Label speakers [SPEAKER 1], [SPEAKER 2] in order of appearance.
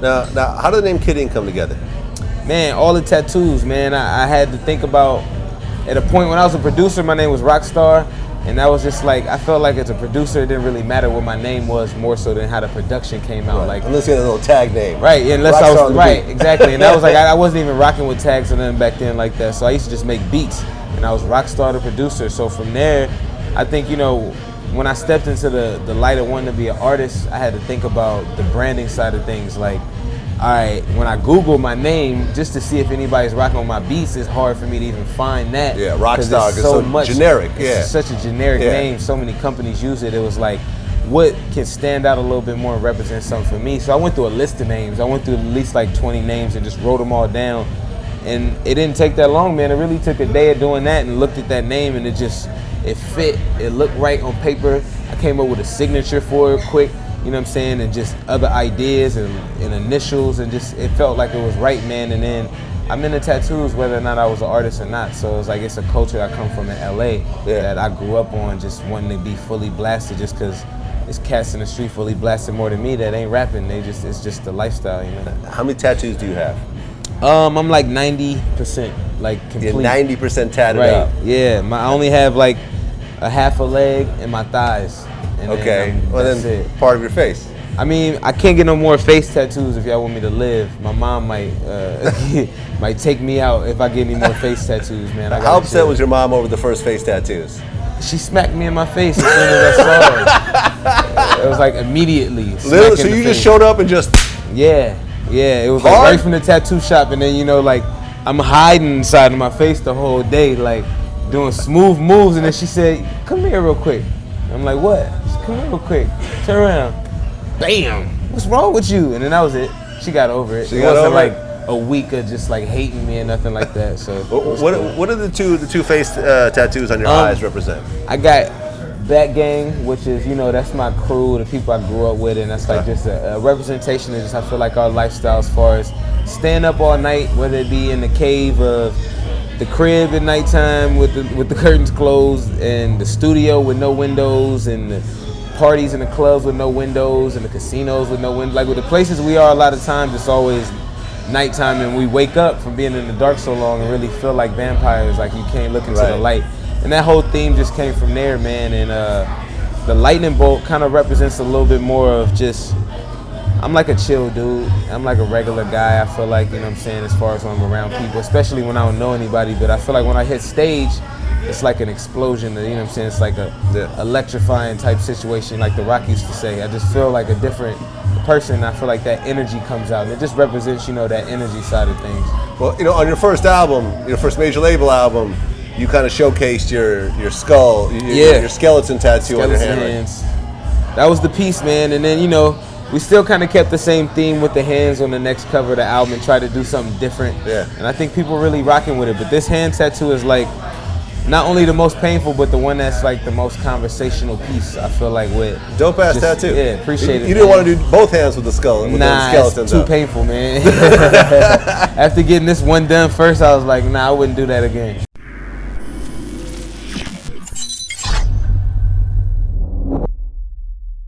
[SPEAKER 1] Now, how did the name Kidding come together?
[SPEAKER 2] Man, all the tattoos, man. I had to think about, at a point when I was a producer, my name was Rockstar, and that was just like, I felt like as a producer, it didn't really matter what my name was, more so than how the production came out.
[SPEAKER 1] Right.
[SPEAKER 2] Like,
[SPEAKER 1] unless you had a little tag name.
[SPEAKER 2] Right, unless
[SPEAKER 1] Rockstar
[SPEAKER 2] I was,
[SPEAKER 1] right,
[SPEAKER 2] exactly. And that was like, I wasn't even rocking with tags or nothing back then like that, so I used to just make beats, and I was Rockstar the producer. So from there, I think, you know, when I stepped into the light of wanting to be an artist, I had to think about the branding side of things. Like, all right, when I Google my name just to see if anybody's rocking on my beats, it's hard for me to even find that.
[SPEAKER 1] Yeah, Rockstar is so much generic.
[SPEAKER 2] It's such a generic name. So many companies use it. It was like, what can stand out a little bit more and represent something for me? So I went through a list of names. I went through at least like 20 names and just wrote them all down. And it didn't take that long, man. It really took a day of doing that and looked at that name, and it fit. It looked right on paper. I came up with a signature for it quick. You know what I'm saying, and just other ideas and initials, and just it felt like it was right, man. And then I'm into tattoos whether or not I was an artist or not. So it's like it's a culture I come from in LA that I grew up on, just wanting to be fully blasted, just because it's cats in the street fully blasted more than me that ain't rapping. It's just the lifestyle, you know.
[SPEAKER 1] How many tattoos do you have?
[SPEAKER 2] I'm like 90%, like complete.
[SPEAKER 1] You're 90% tatted
[SPEAKER 2] right.
[SPEAKER 1] up.
[SPEAKER 2] Yeah, I only have like a half a leg and my thighs. And
[SPEAKER 1] okay,
[SPEAKER 2] that's
[SPEAKER 1] then
[SPEAKER 2] it.
[SPEAKER 1] Part of your face.
[SPEAKER 2] I mean, I can't get no more face tattoos if y'all want me to live. My mom might might take me out if I get any more face tattoos, man.
[SPEAKER 1] How upset was your mom over the first face tattoos?
[SPEAKER 2] She smacked me in my face as soon as I saw her. It was like immediately.
[SPEAKER 1] Literally, so you just showed up and just...
[SPEAKER 2] Yeah, it was like right from the tattoo shop, and then, you know, like, I'm hiding inside of my face the whole day, like, doing smooth moves, and then she said, come here real quick. I'm like, what? She said, come here real quick. Turn around. Bam! What's wrong with you? And then that was it. She got over it. It wasn't like a week of just like hating me or nothing like that. So
[SPEAKER 1] what are the two face tattoos on your eyes represent?
[SPEAKER 2] I got Bat Gang, which is, you know, that's my crew, the people I grew up with, and that's like just a representation of just, I feel like, our lifestyle as far as staying up all night, whether it be in the cave of the crib at nighttime with the curtains closed, and the studio with no windows, and the parties in the clubs with no windows, and the casinos with no windows. Like with the places we are, a lot of times it's always nighttime, and we wake up from being in the dark so long and really feel like vampires, like you can't look into the light. And that whole theme just came from there, man. And the lightning bolt kind of represents a little bit more of just, I'm like a chill dude. I'm like a regular guy, I feel like, you know what I'm saying, as far as when I'm around people, especially when I don't know anybody. But I feel like when I hit stage, it's like an explosion, you know what I'm saying? It's like a electrifying type situation, like The Rock used to say. I just feel like a different person. I feel like that energy comes out, and it just represents, you know, that energy side of things.
[SPEAKER 1] Well, you know, on your first album, your first major label album, you kind of showcased your skull, your skeleton tattoo on your hands.
[SPEAKER 2] That was the piece, man. And then, you know, we still kind of kept the same theme with the hands on the next cover of the album and tried to do something different. Yeah. And I think people really rocking with it. But this hand tattoo is like not only the most painful, but the one that's like the most conversational piece, I feel like, with.
[SPEAKER 1] Dope ass tattoo.
[SPEAKER 2] Yeah, appreciate it.
[SPEAKER 1] You didn't want to do both hands with the skull, with the skeletons.
[SPEAKER 2] It's too painful, man. After getting this one done first, I was like, nah, I wouldn't do that again.